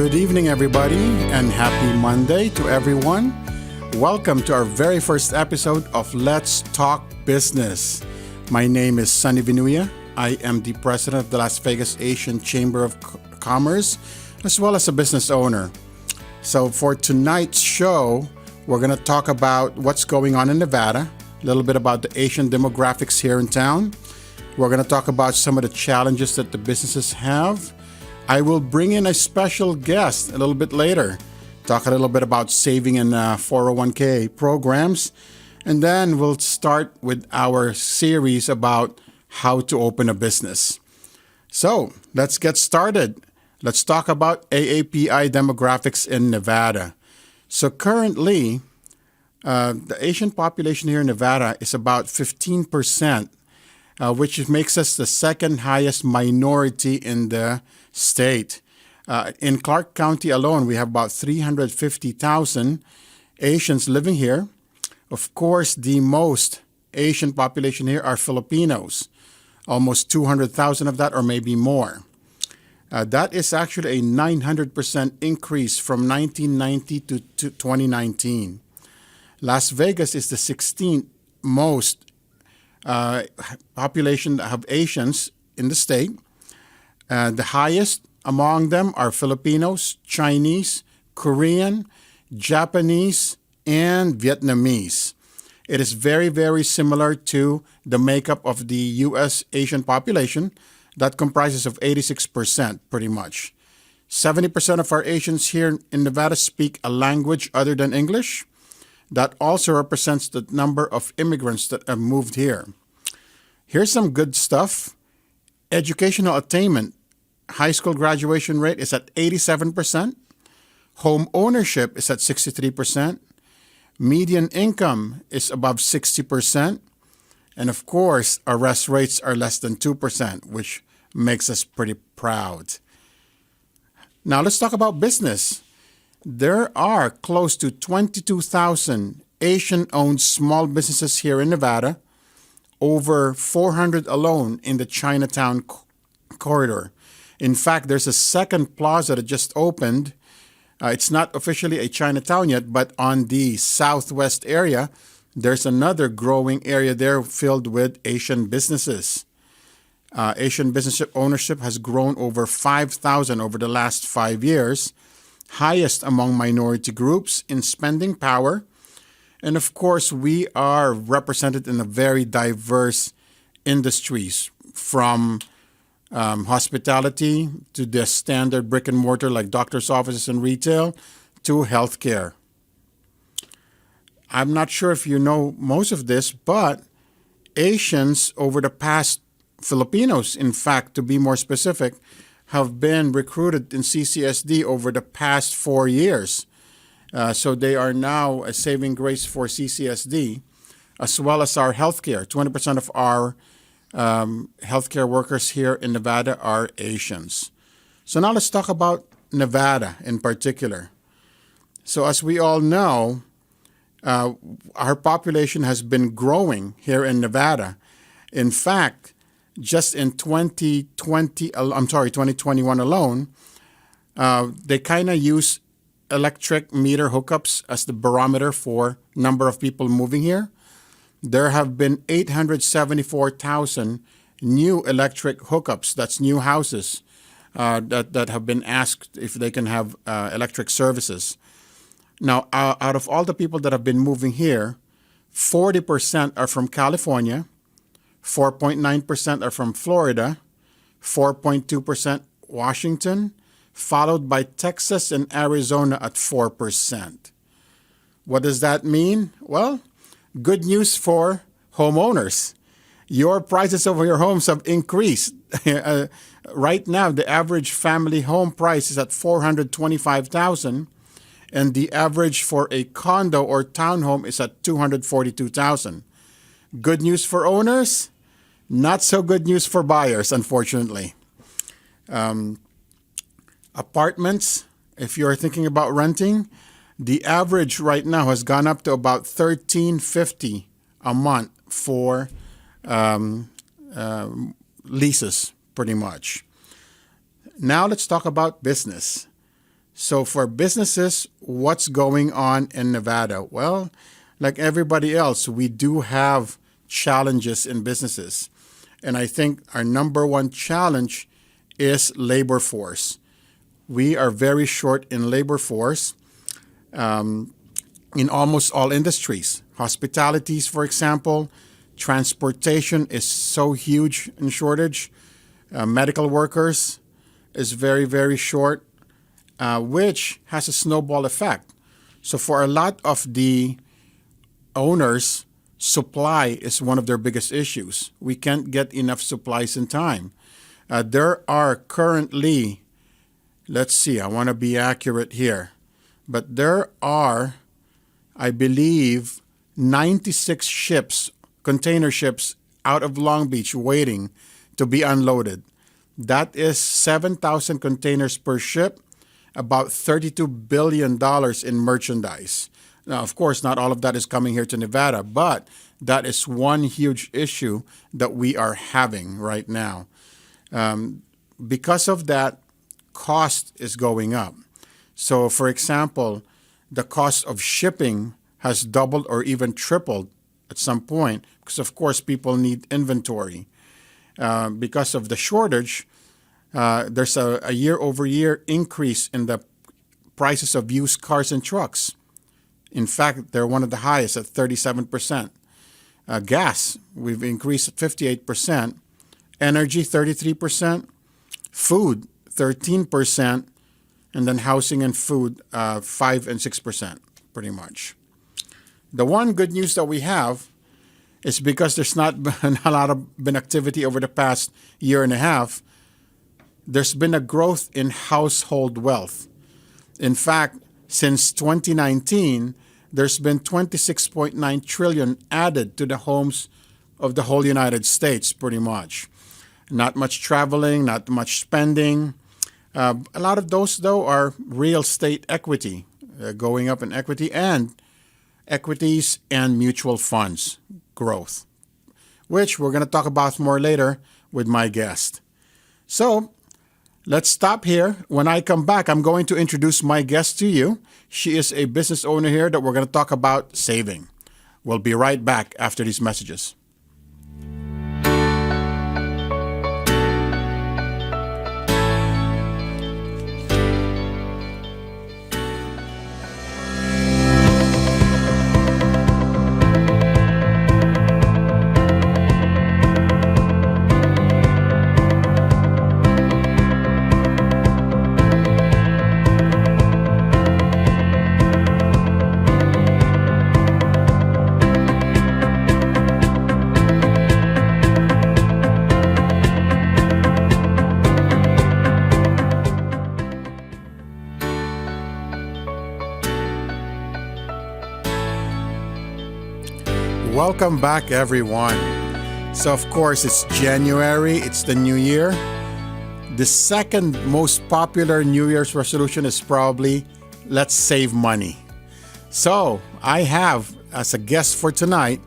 Good evening, everybody, and happy Monday to everyone. Welcome to our very first episode of Let's Talk Business. My name is Sonny Vinuya. I am the president of the Las Vegas Asian Chamber of Commerce, as well as a business owner. So for tonight's show, we're going to talk about what's going on in Nevada, a little bit about the Asian demographics here in town. We're going to talk about some of the challenges that the businesses have. I will bring in a special guest a little bit later, talk a little bit about saving in 401k programs, and then we'll start with our series about how to open a business. So let's get started. Let's talk about AAPI demographics in Nevada. So currently, the Asian population here in Nevada is about 15%, which makes us the second highest minority in the state. In Clark County alone, we have about 350,000 Asians living here. Of course, the most Asian population here are Filipinos, almost 200,000 of that or maybe more. That is actually a 900% increase from 1990 to 2019. Las Vegas is the 16th most population of Asians in the state. The highest among them are Filipinos, Chinese, Korean, Japanese, and Vietnamese. It is very, very similar to the makeup of the U.S. Asian population that comprises of 86% pretty much. 70% of our Asians here in Nevada speak a language other than English. That also represents the number of immigrants that have moved here. Here's some good stuff. Educational attainment. High school graduation rate is at 87%. Home ownership is at 63%. Median income is above 60%. And of course, arrest rates are less than 2%, which makes us pretty proud. Now let's talk about business. There are close to 22,000 Asian-owned small businesses here in Nevada, over 400 alone in the Chinatown corridor. In fact, there's a second plaza that just opened. It's not officially a Chinatown yet, but on the southwest area, there's another growing area there filled with Asian businesses. Asian business ownership has grown over 5,000 over the last 5 years, highest among minority groups in spending power. And of course, we are represented in a very diverse industries, from hospitality to the standard brick and mortar like doctor's offices and retail to healthcare. I'm not sure if you know most of this, but Asians over the past, Filipinos, in fact, to be more specific, have been recruited in CCSD over the past 4 years. So they are now a saving grace for CCSD, as well as our healthcare. 20% of our healthcare workers here in Nevada are Asians. So now let's talk about Nevada in particular. So as we all know, our population has been growing here in Nevada. In fact, just in 2021 alone, they kind of use electric meter hookups as the barometer for number of people moving here. There have been 874,000 new electric hookups, that's new houses, that have been asked if they can have electric services. Now, out of all the people that have been moving here, 40% are from California, 4.9% are from Florida, 4.2% Washington, followed by Texas and Arizona at 4%. What does that mean? Well, good news for homeowners. Your prices of your homes have increased. Right now, the average family home price is at $425,000, and the average for a condo or townhome is at $242,000. Good news for owners, not so good news for buyers, unfortunately. Apartments, if you're thinking about renting, the average right now has gone up to about $1,350 a month for leases, pretty much. Now let's talk about business. So for businesses, what's going on in Nevada? Well, like everybody else, we do have challenges in businesses. And I think our number one challenge is labor force. We are very short in labor force in almost all industries. Hospitalities, for example, transportation is so huge in shortage. Medical workers is very, very short, which has a snowball effect. So for a lot of the owners, supply is one of their biggest issues. We can't get enough supplies in time. There are currently, let's see, I want to be accurate here, but there are, I believe, 96 ships, container ships out of Long Beach waiting to be unloaded. That is 7,000 containers per ship, about $32 billion in merchandise. Now, of course, not all of that is coming here to Nevada, but that is one huge issue that we are having right now. Because of that, cost is going up. So, for example, the cost of shipping has doubled or even tripled at some point because, of course, people need inventory. Because of the shortage, there's a year-over-year increase in the prices of used cars and trucks. In fact, they're one of the highest at 37%. Gas, we've increased 58%. Energy, 33%. Food, 13%. And then housing and food, 5 and 6%, pretty much. The one good news that we have is because there's not been a lot of activity over the past year and a half, there's been a growth in household wealth. In fact, since 2019, there's been 26.9 trillion added to the homes of the whole United States, pretty much. Not much traveling, not much spending. A lot of those, though, are real estate equity, going up in equity, and equities and mutual funds growth, which we're going to talk about more later with my guest. So let's stop here. When I come back, I'm going to introduce my guest to you. She is a business owner here that we're going to talk about saving. We'll be right back after these messages. Welcome back, everyone. So, of course, it's January. It's the new year. The second most popular New Year's resolution is probably, let's save money. So, I have, as a guest for tonight,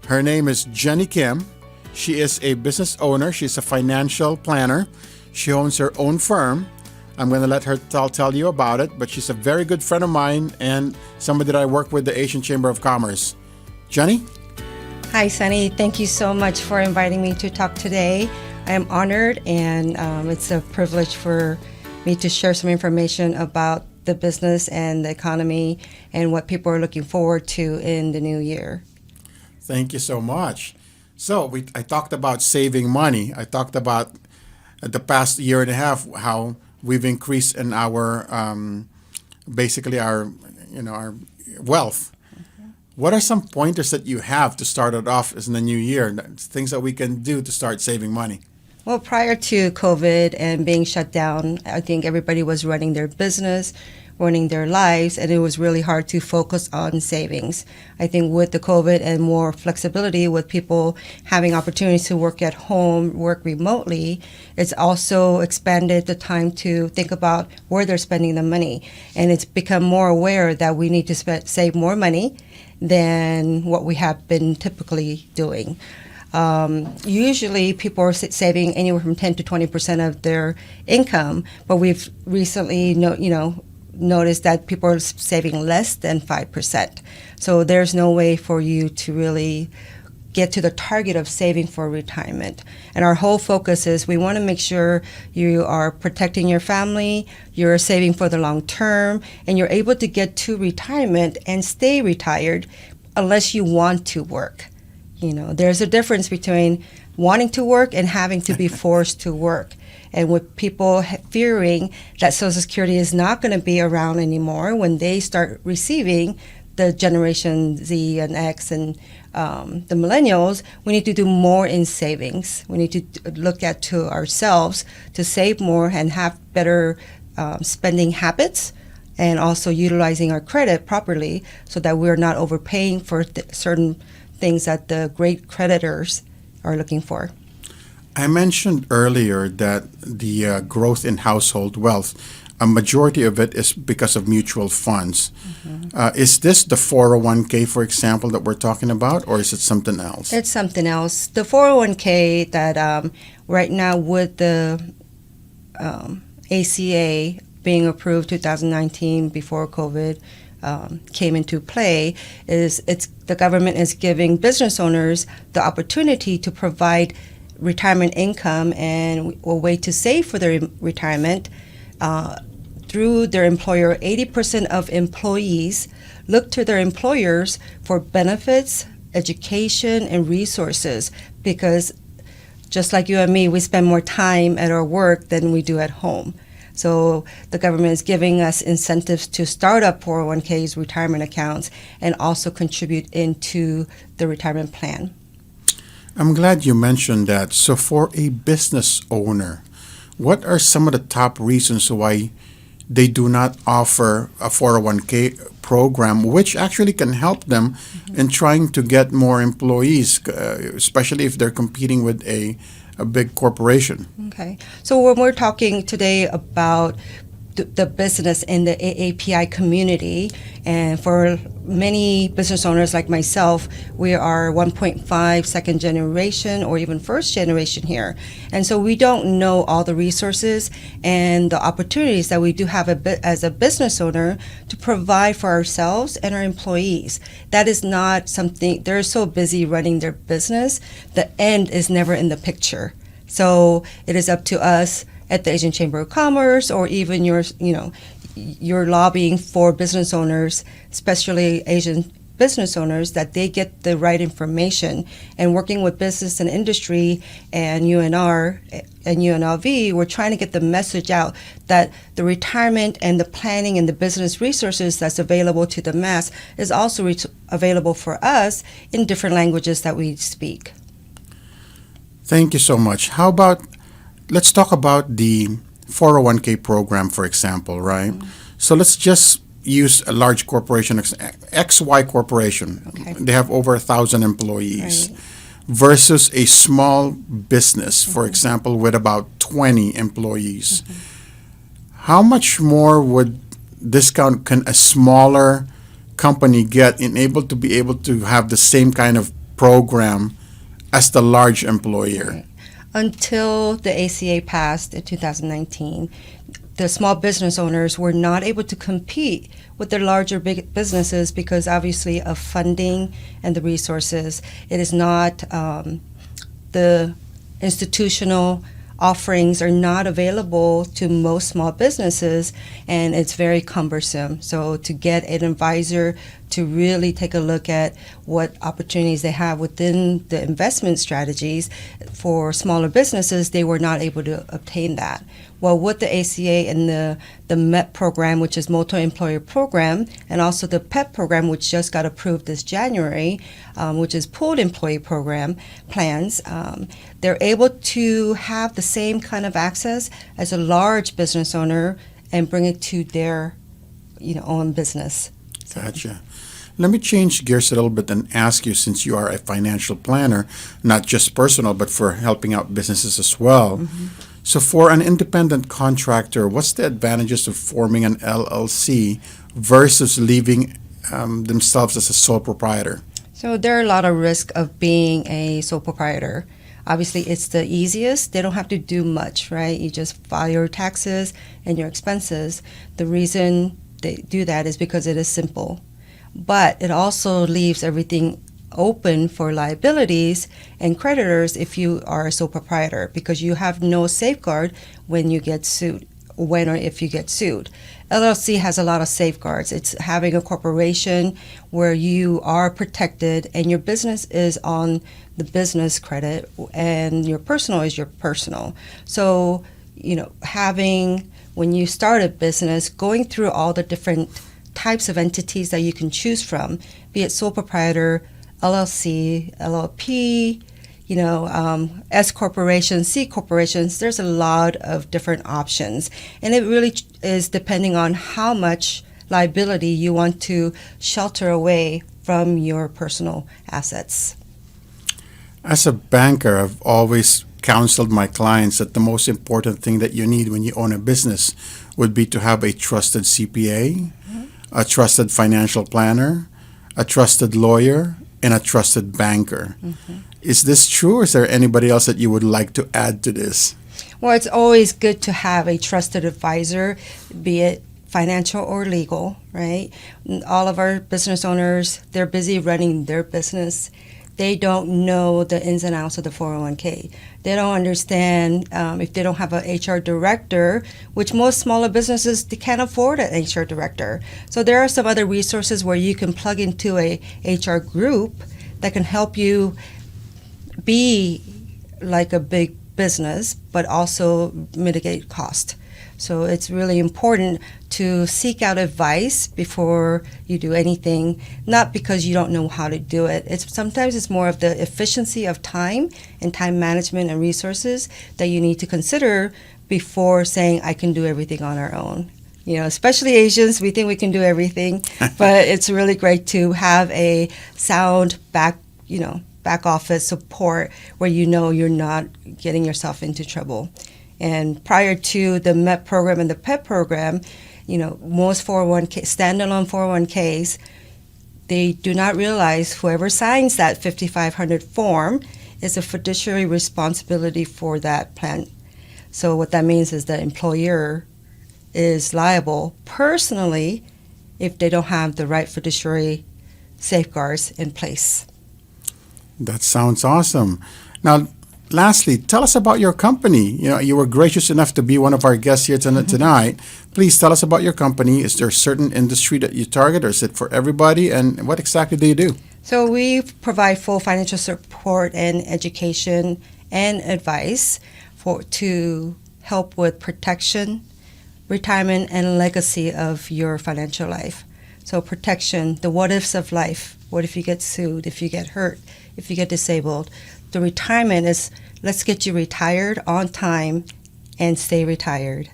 her name is Jennie Kim. She is a business owner. She's a financial planner. She owns her own firm. I'm going to let her tell you about it, but she's a very good friend of mine and somebody that I work with the Asian Chamber of Commerce. Jennie? Hi, Sonny. Thank you so much for inviting me to talk today. I am honored, and it's a privilege for me to share some information about the business and the economy and what people are looking forward to in the new year. Thank you so much. So I talked about saving money. I talked about the past year and a half how we've increased in our basically our wealth. What are some pointers that you have to start it off as in the new year, things that we can do to start saving money? Well, prior to COVID and being shut down, I think everybody was running their business, running their lives, and it was really hard to focus on savings. I think with the COVID and more flexibility with people having opportunities to work at home, work remotely, it's also expanded the time to think about where they're spending the money. And it's become more aware that we need to save more money than what we have been typically doing. Usually people are saving anywhere from 10 to 20% of their income, but we've recently noticed that people are saving less than 5%. So there's no way for you to really get to the target of saving for retirement. And our whole focus is we want to make sure you are protecting your family, you're saving for the long term, and you're able to get to retirement and stay retired unless you want to work. There's a difference between wanting to work and having to be forced to work. And with people fearing that Social Security is not going to be around anymore when they start receiving the Generation Z and X and the millennials, we need to do more in savings. We need to look at to ourselves to save more and have better spending habits, and also utilizing our credit properly so that we're not overpaying for certain things that the great creditors are looking for. I mentioned earlier that the growth in household wealth, a majority of it is because of mutual funds. Is this the 401k, for example, that we're talking about, or is it something else? It's something else. The 401k that right now with the ACA being approved 2019 before COVID came into play, the government is giving business owners the opportunity to provide retirement income and a way to save for their retirement through their employer. 80% of employees look to their employers for benefits, education, and resources, because just like you and me, we spend more time at our work than we do at home. So the government is giving us incentives to start up 401ks, retirement accounts, and also contribute into the retirement plan. I'm glad you mentioned that. So for a business owner, what are some of the top reasons why they do not offer a 401k program, which actually can help them in trying to get more employees, especially if they're competing with a big corporation? Okay. So when we're talking today about the business in the AAPI community, and for many business owners like myself, we are 1.5 second generation or even first generation here, and so we don't know all the resources and the opportunities that we do have as a business owner to provide for ourselves and our employees. That is not something, they're so busy running their business, the end is never in the picture. So it is up to us at the Asian Chamber of Commerce, or even your lobbying for business owners, especially Asian business owners, that they get the right information. And working with business and industry and UNR and UNLV, we're trying to get the message out that the retirement and the planning and the business resources that's available to the mass is also available for us in different languages that we speak. Thank you so much. How about, let's talk about the 401k program, for example, right? So let's just use a large corporation, XY Corporation. Okay. They have over 1,000 employees, Right. versus a small business, for example, with about 20 employees. How much more would discount can a smaller company get in able to have the same kind of program as the large employer? Right. Until the ACA passed in 2019, the small business owners were not able to compete with the larger big businesses because obviously of funding and the resources. It is not, the institutional offerings are not available to most small businesses, and it's very cumbersome. So to get an advisor to really take a look at what opportunities they have within the investment strategies for smaller businesses, they were not able to obtain that. Well, with the ACA and the MEP program, which is multi-employer program, and also the PEP program, which just got approved this January, which is pooled employee program plans, they're able to have the same kind of access as a large business owner and bring it to their own business. Gotcha. Let me change gears a little bit and ask you, since you are a financial planner, not just personal, but for helping out businesses as well. So for an independent contractor, what's the advantages of forming an LLC versus leaving themselves as a sole proprietor? So there are a lot of risks of being a sole proprietor. Obviously, it's the easiest. They don't have to do much, right? You just file your taxes and your expenses. The reason they do that is because it is simple. But it also leaves everything open for liabilities and creditors if you are a sole proprietor, because you have no safeguard when you get sued, when or if you get sued. LLC has a lot of safeguards. It's having a corporation where you are protected and your business is on the business credit and your personal is your personal. So, having, when you start a business, going through all the different types of entities that you can choose from, be it sole proprietor, LLC, LLP, S corporations, C corporations. There's a lot of different options, and it really is depending on how much liability you want to shelter away from your personal assets. As a banker, I've always counseled my clients that the most important thing that you need when you own a business would be to have a trusted CPA, a trusted financial planner, a trusted lawyer, and a trusted banker. Is this true, or is there anybody else that you would like to add to this? Well, it's always good to have a trusted advisor, be it financial or legal, right? All of our business owners, they're busy running their business. They don't know the ins and outs of the 401k. They don't understand if they don't have an HR director, which most smaller businesses, they can't afford an HR director. So there are some other resources where you can plug into a HR group that can help you be like a big business, but also mitigate cost. So it's really important to seek out advice before you do anything, not because you don't know how to do it. Sometimes it's more of the efficiency of time and time management and resources that you need to consider before saying, I can do everything on our own. Especially Asians, we think we can do everything, but it's really great to have a sound back office support where you're not getting yourself into trouble. And prior to the MEP program and the PEP program, most 401k, standalone 401ks, they do not realize whoever signs that 5500 form is a fiduciary responsibility for that plan. So what that means is the employer is liable personally if they don't have the right fiduciary safeguards in place. That sounds awesome. Now, lastly, tell us about your company. You were gracious enough to be one of our guests here tonight. Please tell us about your company. Is there a certain industry that you target, or is it for everybody? And what exactly do you do? So we provide full financial support and education and advice to help with protection, retirement, and legacy of your financial life. So protection, the what ifs of life. What if you get sued, if you get hurt, if you get disabled? The retirement is, let's get you retired on time and stay retired.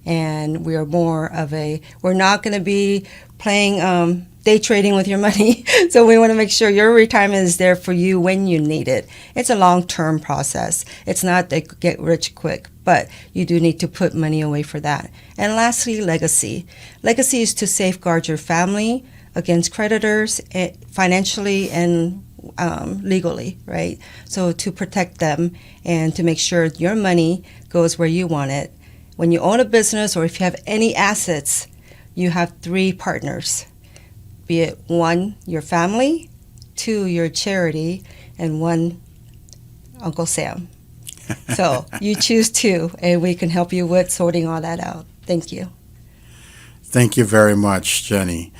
And we're not going to be playing day trading with your money. So we want to make sure your retirement is there for you when you need it. It's a long-term process. It's not they get rich quick, but you do need to put money away for that. And lastly, legacy. Legacy is to safeguard your family against creditors financially and legally, right? So to protect them and to make sure your money goes where you want it. When you own a business or if you have any assets, you have 3 partners, be it 1, your family, 2, your charity, and 1, Uncle Sam. So you choose 2, and we can help you with sorting all that out. Thank you. Thank you very much, Jennie.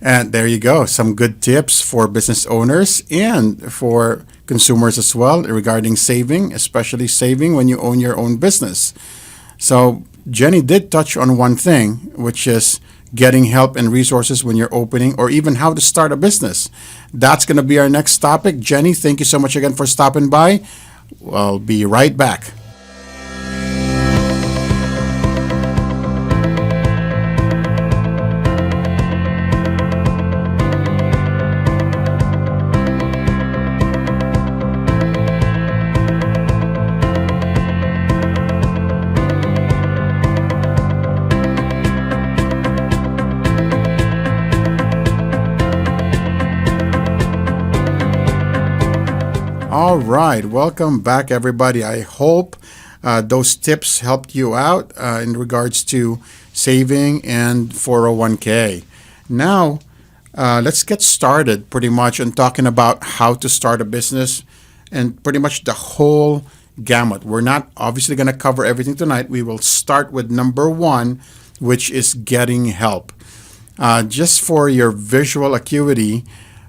And there you go, some good tips for business owners and for consumers as well regarding saving, especially saving when you own your own business. So Jennie did touch on one thing, which is getting help and resources when you're opening, or even how to start a business. That's going to be our next topic. Jennie, thank you so much again for stopping by. We'll be right back. All right, welcome back, everybody. I hope those tips helped you out in regards to saving and 401k. Now, let's get started pretty much on talking about how to start a business and pretty much the whole gamut. We're not obviously going to cover everything tonight. We will start with number one, which is getting help. Just for your visual acuity,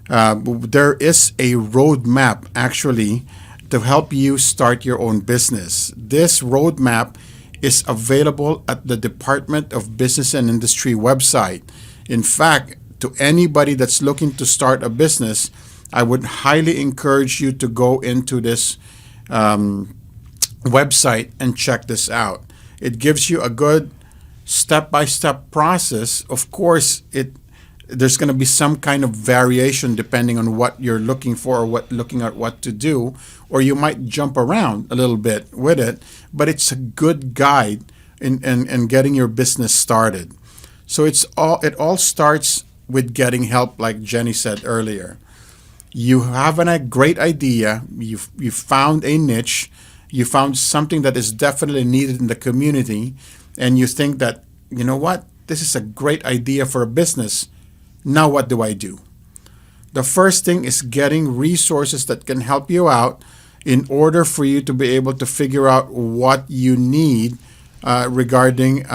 there is a roadmap actually to help you start your own business. This roadmap is available at the Department of Business and Industry website. In fact, to anybody that's looking to start a business, I would highly encourage you to go into this website and check this out. It gives you a good step-by-step process. Of course, there's going to be some kind of variation depending on what you're looking for or looking at what to do, or you might jump around a little bit with it, but it's a good guide in getting your business started. So it all starts with getting help, like Jenny said earlier. You have a great idea, you found a niche, you found something that is definitely needed in the community, and you think that, you know what, this is a great idea for a business. Now what do I do? The first thing is getting resources that can help you out in order for you to be able to figure out what you need regarding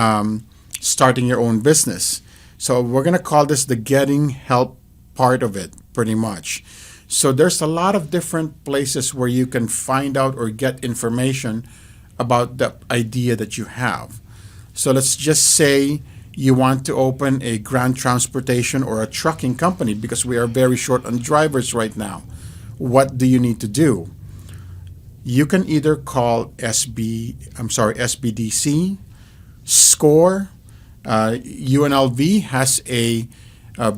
starting your own business. So we're going to call this the getting help part of it, pretty much. So there's a lot of different places where you can find out or get information about the idea that you have. So let's just say you want to open a ground transportation or a trucking company because we are very short on drivers right now. What do you need to do? You can either call SBDC, SCORE. UNLV has a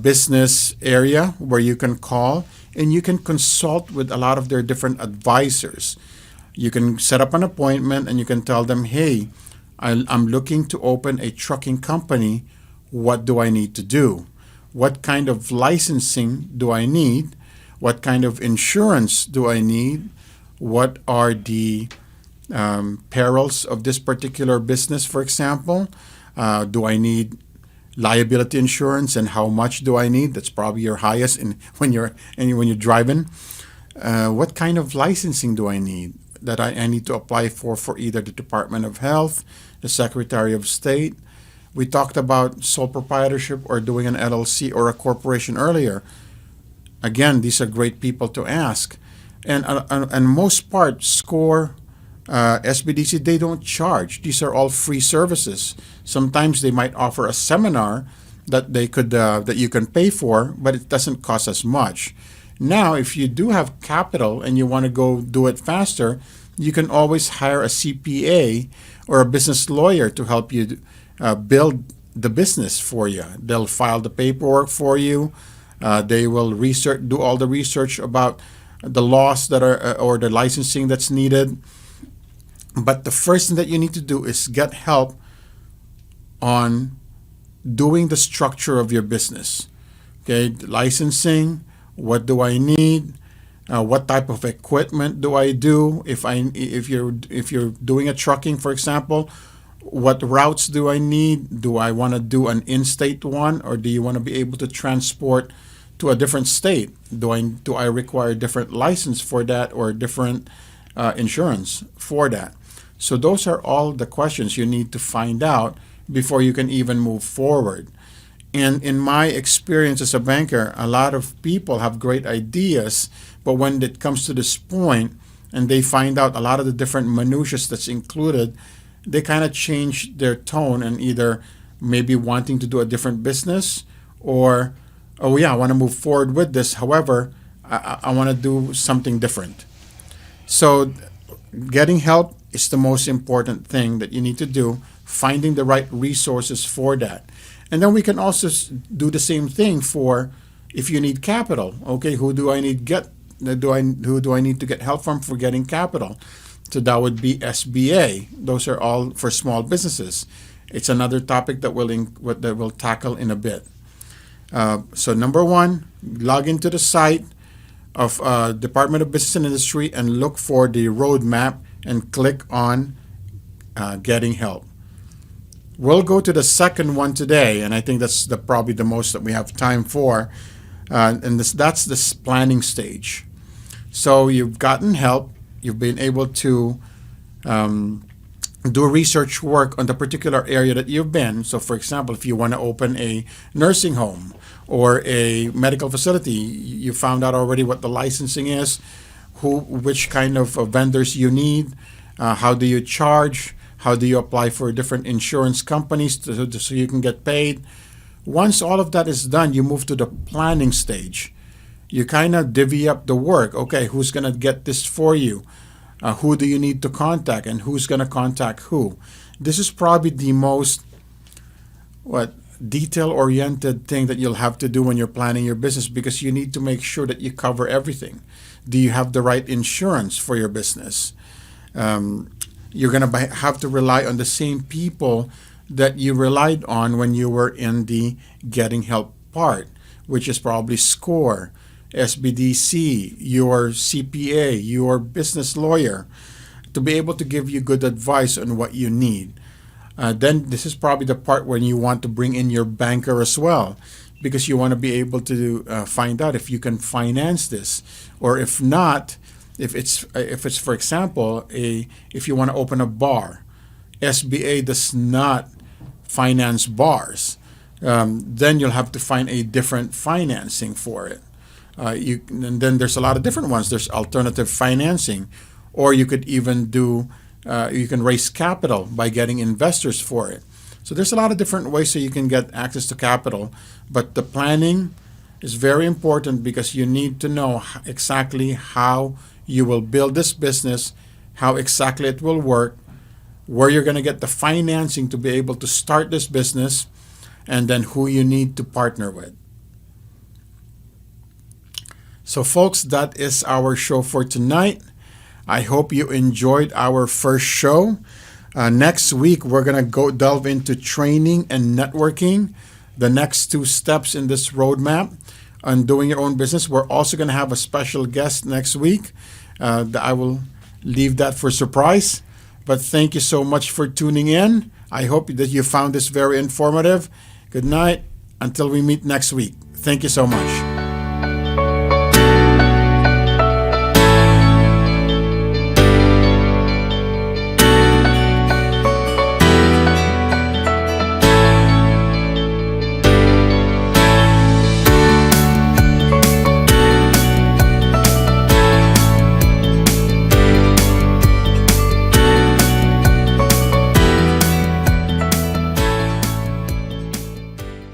business area where you can call and you can consult with a lot of their different advisors. You can set up an appointment and you can tell them, hey, I'm looking to open a trucking company. What do I need to do? What kind of licensing do I need? What kind of insurance do I need? What are the perils of this particular business, for example? Do I need liability insurance, and how much do I need? That's probably your highest when you're driving. What kind of licensing do I need that I need to apply for either the Department of Health, the Secretary of State? We talked about sole proprietorship or doing an LLC or a corporation earlier. Again, these are great people to ask. And most part, SCORE, SBDC, they don't charge. These are all free services. Sometimes they might offer a seminar that that you can pay for, but it doesn't cost as much. Now, if you do have capital and you want to go do it faster, you can always hire a CPA or a business lawyer to help you build the business for you. They'll file the paperwork for you. They will do all the research about the laws that are or the licensing that's needed. But the first thing that you need to do is get help on doing the structure of your business. Okay, licensing. What do I need? What type of equipment do I do? If you're doing a trucking, for example, what routes do I need? Do I want to do an in-state one, or do you want to be able to transport to a different state? Do I require a different license for that, or different insurance for that? So those are all the questions you need to find out before you can even move forward. And in my experience as a banker, a lot of people have great ideas, but when it comes to this point and they find out a lot of the different minutiae that's included, they kind of change their tone and either maybe wanting to do a different business, or, oh yeah, I want to move forward with this. However, I want to do something different. So getting help is the most important thing that you need to do, finding the right resources for that. And then we can also do the same thing for if you need capital. Okay, who do I need to get help from for getting capital? So that would be SBA. Those are all for small businesses. It's another topic that we'll tackle in a bit. So number one, log into the site, of Department of Business and Industry and look for the roadmap and click on Getting Help. We'll go to the second one today, and I think that's probably the most that we have time for. And that's this planning stage. So you've gotten help. You've been able to do research work on the particular area that you've been. So, for example, if you want to open a nursing home or a medical facility, you found out already what the licensing is, which kind of vendors you need, how do you charge, how do you apply for different insurance companies so you can get paid. Once all of that is done, you move to the planning stage. You kind of divvy up the work. Okay, who's going to get this for you? Who do you need to contact, and who's going to contact who? This is probably the most detail-oriented thing that you'll have to do when you're planning your business, because you need to make sure that you cover everything. Do you have the right insurance for your business? You're going to have to rely on the same people that you relied on when you were in the getting help part, which is probably SCORE, SBDC, your CPA, your business lawyer, to be able to give you good advice on what you need. Then this is probably the part when you want to bring in your banker as well, because you want to be able to find out if you can finance this, or if not, if it's for example if you want to open a bar, SBA does not finance bars. Then you'll have to find a different financing for it. And then there's a lot of different ones. There's alternative financing, or you could even do, you can raise capital by getting investors for it. So there's a lot of different ways so you can get access to capital. But the planning is very important, because you need to know exactly how you will build this business, how exactly it will work, where you're going to get the financing to be able to start this business, and then who you need to partner with. So folks, that is our show for tonight. I hope you enjoyed our first show. Next week, we're going to go delve into training and networking, the next 2 steps in this roadmap on doing your own business. We're also going to have a special guest next week. I will leave that for surprise. But thank you so much for tuning in. I hope that you found this very informative. Good night. Until we meet next week. Thank you so much.